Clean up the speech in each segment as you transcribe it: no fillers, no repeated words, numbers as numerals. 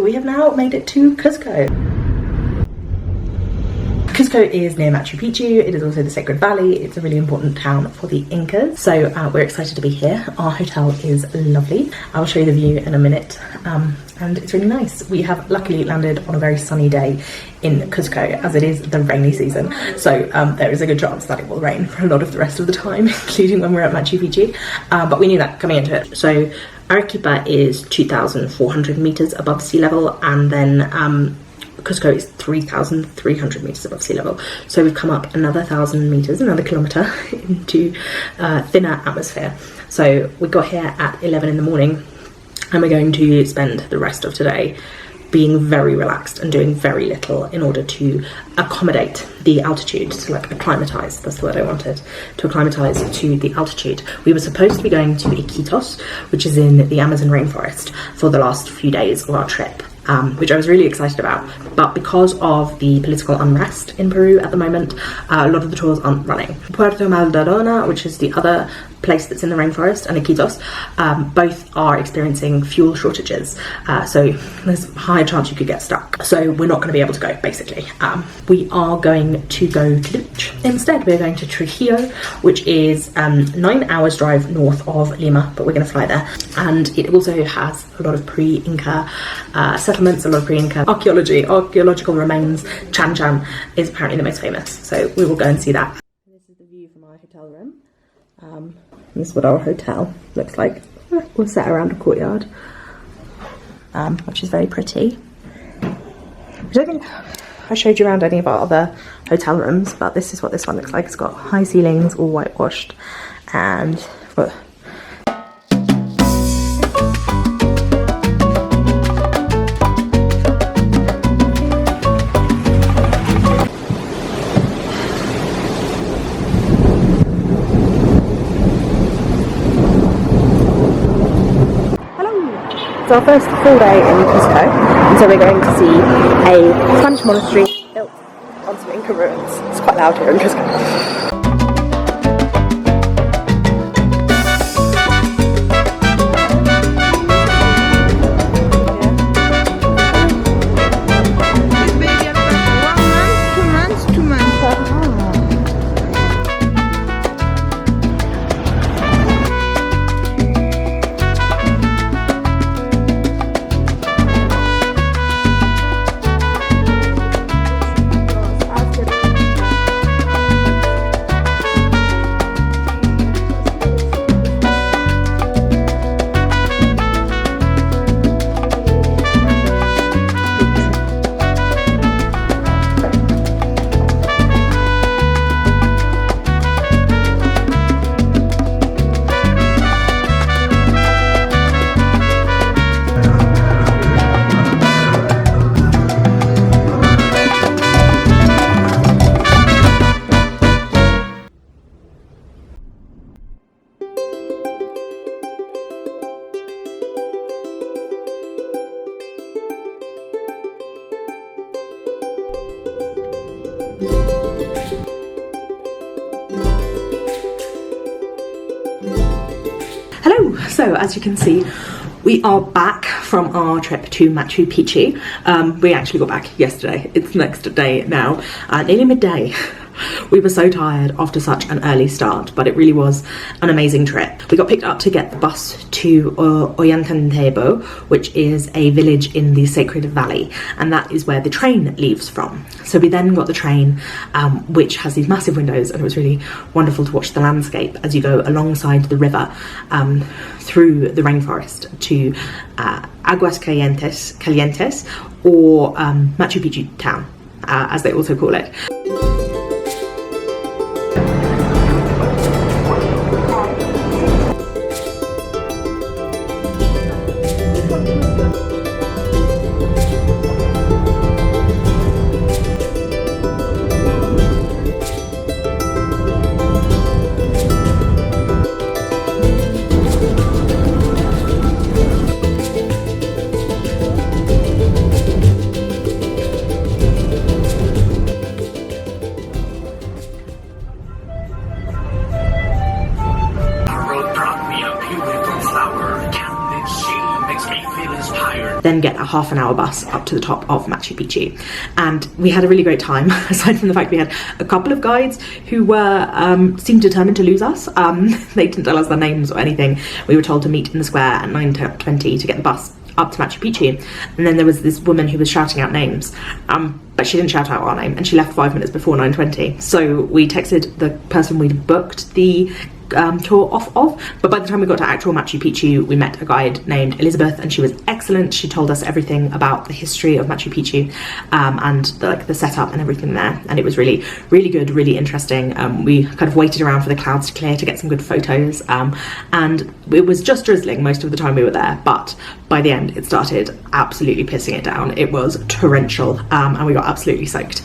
we have now made it to Cusco. Cusco is near Machu Picchu. It is also the Sacred Valley. It's a really important town for the Incas. So we're excited to be here. Our hotel is lovely. I'll show you the view in a minute. And it's really nice. We have luckily landed on a very sunny day in Cusco, as it is the rainy season. So there is a good chance that it will rain for a lot of the rest of the time, including when we're at Machu Picchu. But we knew that coming into it. So Arequipa is 2,400 meters above sea level, and then Cusco is 3,300 meters above sea level. So we've come up another 1,000 meters, another kilometer into thinner atmosphere. So we got here at 11 in the morning, and we're going to spend the rest of today being very relaxed and doing very little in order to accommodate the altitude, to like acclimatise, that's the word I wanted, to acclimatise to the altitude. We were supposed to be going to Iquitos, which is in the Amazon rainforest, for the last few days of our trip. Which I was really excited about, but because of the political unrest in Peru at the moment, a lot of the tours aren't running. Puerto Maldonado, which is the other place that's in the rainforest, and Iquitos, both are experiencing fuel shortages, so there's a high chance you could get stuck. So we're not going to be able to go, basically. We are going to go to the beach. Instead, we're going to Trujillo, which is 9 hours drive north of Lima, but we're going to fly there. And it also has a lot of pre-Inca settlements, a lot of pre-Inca archaeological remains. Chan Chan is apparently the most famous, so we will go and see that. This is the view from our hotel room. This is what our hotel looks like. We're set around a courtyard, which is very pretty. I don't think I showed you around any of our other hotel rooms, but this is what this one looks like. It's got high ceilings, all whitewashed, and it's our first full day in Cusco, and so we're going to see a Spanish monastery built on some Inca ruins. It's quite loud here in Cusco. Hello! So as you can see, we are back from our trip to Machu Picchu. We actually got back yesterday. It's next day now, nearly midday. We were so tired after such an early start, but it really was an amazing trip. We got picked up to get the bus to Ollantaytambo, which is a village in the Sacred Valley, and that is where the train leaves from. So we then got the train, which has these massive windows, and it was really wonderful to watch the landscape as you go alongside the river through the rainforest to Aguas Calientes, or Machu Picchu town, as they also call it. then get a half an hour bus up to the top of Machu Picchu. And we had a really great time, aside from the fact we had a couple of guides who were seemed determined to lose us. They didn't tell us their names or anything. We were told to meet in the square at 9:20 to get the bus up to Machu Picchu, and then there was this woman who was shouting out names, but she didn't shout out our name, and she left 5 minutes before 9:20. So we texted the person we'd booked the tour off of, but by the time we got to actual Machu Picchu, we met a guide named Elizabeth, and she was excellent. She told us everything about the history of Machu Picchu and the setup and everything there, and it was really good, really interesting. We kind of waited around for the clouds to clear to get some good photos, and it was just drizzling most of the time we were there, but by the end it started absolutely pissing it down. It was torrential, and we got absolutely soaked.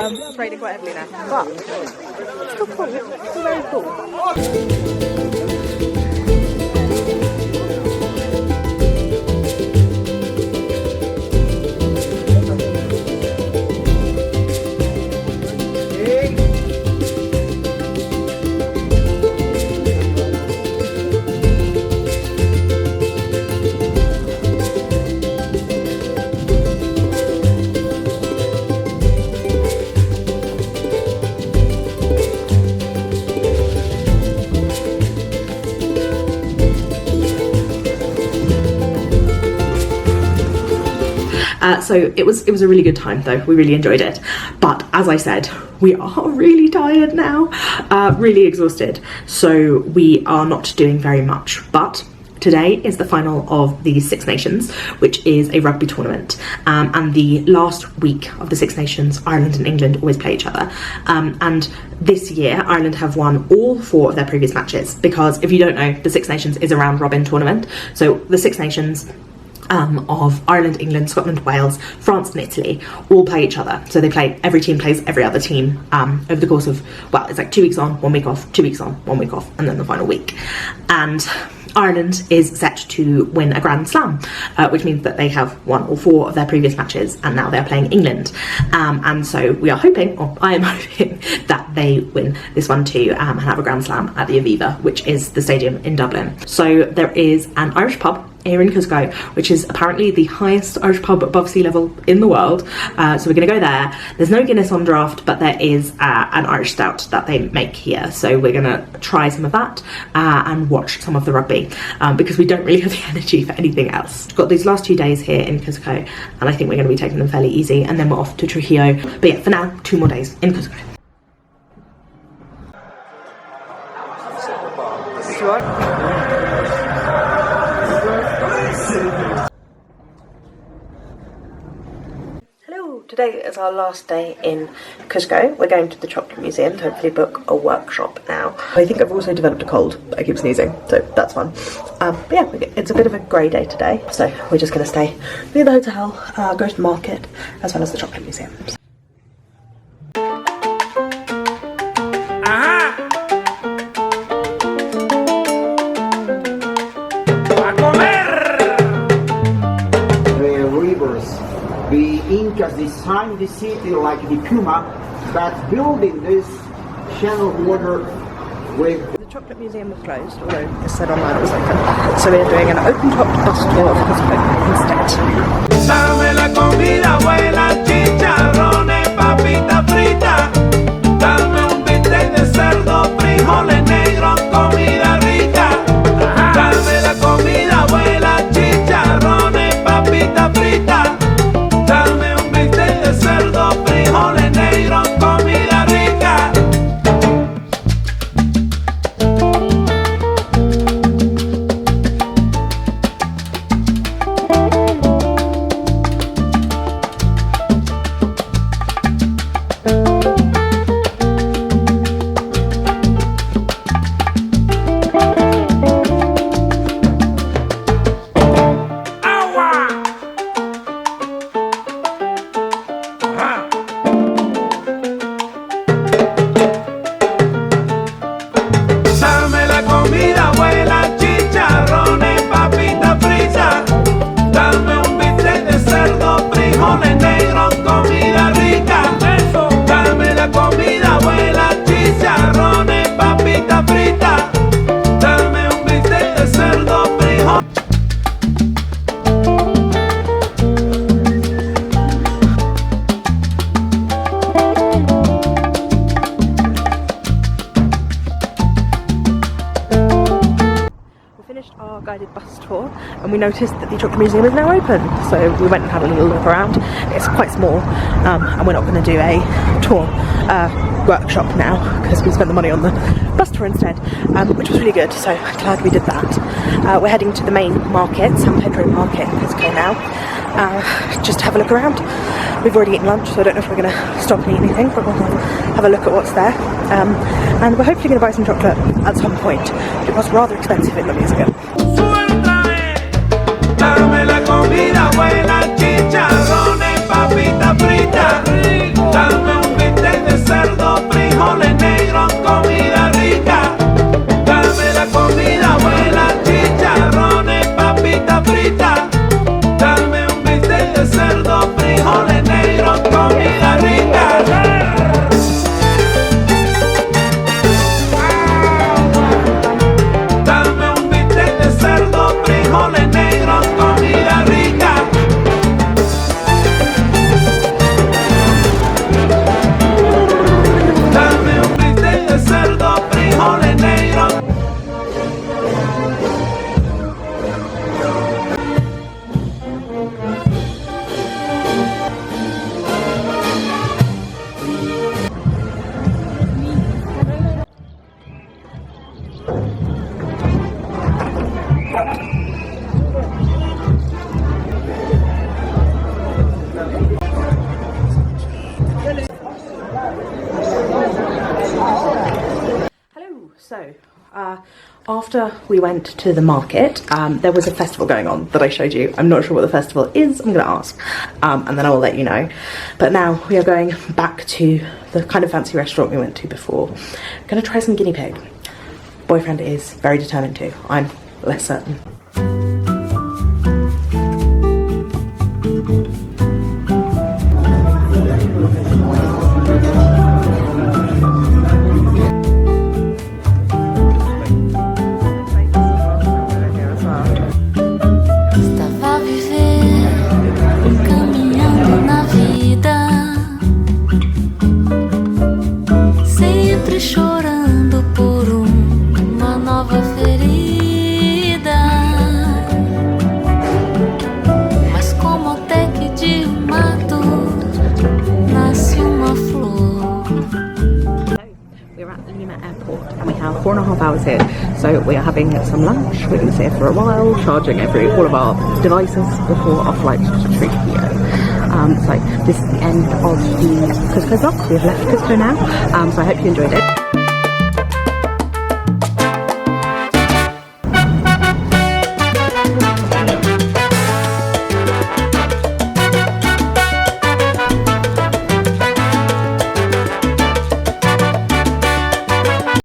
It's raining quite heavily now, but it's still cool. It's still very cool. So it was a really good time though. We really enjoyed it, but as I said, we are really tired now, really exhausted, so we are not doing very much. But today is the final of the Six Nations, which is a rugby tournament, and the last week of the Six Nations, Ireland and England always play each other, and this year Ireland have won all 4 of their previous matches, because if you don't know, the Six Nations is a round robin tournament. So the Six Nations of Ireland, England, Scotland, Wales, France and Italy all play each other. So every team plays every other team over the course of, well, it's like 2 weeks on, 1 week off, 2 weeks on, 1 week off, and then the final week. And Ireland is set to win a Grand Slam, which means that they have won all 4 of their previous matches, and now they're playing England. And so we are hoping, or I am hoping, that they win this one too, and have a Grand Slam at the Aviva, which is the stadium in Dublin. So there is an Irish pub here in Cusco, which is apparently the highest Irish pub above sea level in the world. So we're going to go there. There's no Guinness on draft, but there is an Irish stout that they make here. So we're going to try some of that and watch some of the rugby, because we don't really have the energy for anything else. We've got these last 2 days here in Cusco, and I think we're going to be taking them fairly easy, and then we're off to Trujillo. But yeah, for now, 2 more days in Cusco. Today is our last day in Cusco. We're going to the Chocolate Museum to hopefully book a workshop now. I think I've also developed a cold. I keep sneezing, so that's fun. But yeah, it's a bit of a grey day today, so we're just going to stay near the hotel, go to the market, as well as the Chocolate Museum. The Incas designed the city like the Puma, but building this channel of water with... The Chocolate Museum was closed, although it said online it was open. So we're doing an open-topped bus tour of Cusco instead. Dame la comida, abuela, chicharrones, papita frita. Dame un bistec de cerdo, frijoles negros, comida rica. Dame la comida, abuela, chicharrones, papita frita. Cerdo, frijoles negros, comida rica. tour, and we noticed that the chocolate museum is now open, so we went and had a little look around. It's quite small, and we're not going to do a tour workshop now because we spent the money on the bus tour instead, which was really good, so glad we did that. We're heading to the main market, San Pedro Market in Cusco now, just to have a look around. We've already eaten lunch, so I don't know if we're going to stop and eat anything, but we'll have a look at what's there. And we're hopefully going to buy some chocolate at some point. It was rather expensive in the museum. Dame la comida buena, chicharrones, papita frita. Dame un bistec de cerdo, frijoles negros, comida rica. Dame la comida buena, chicharrones, papita frita. Dame un bistec de cerdo, frijoles negros, comida rica. So, after we went to the market, there was a festival going on that I showed you. I'm not sure what the festival is, I'm going to ask, and then I will let you know. But now we are going back to the kind of fancy restaurant we went to before. I'm going to try some guinea pig. Boyfriend is very determined to, I'm less certain. Airport, and we have 4.5 hours here, so we are having some lunch. We're going to stay here for a while, charging all of our devices before our flight to Trujillo. So this is the end of the Cusco vlog. We have left Cusco now, so I hope you enjoyed it.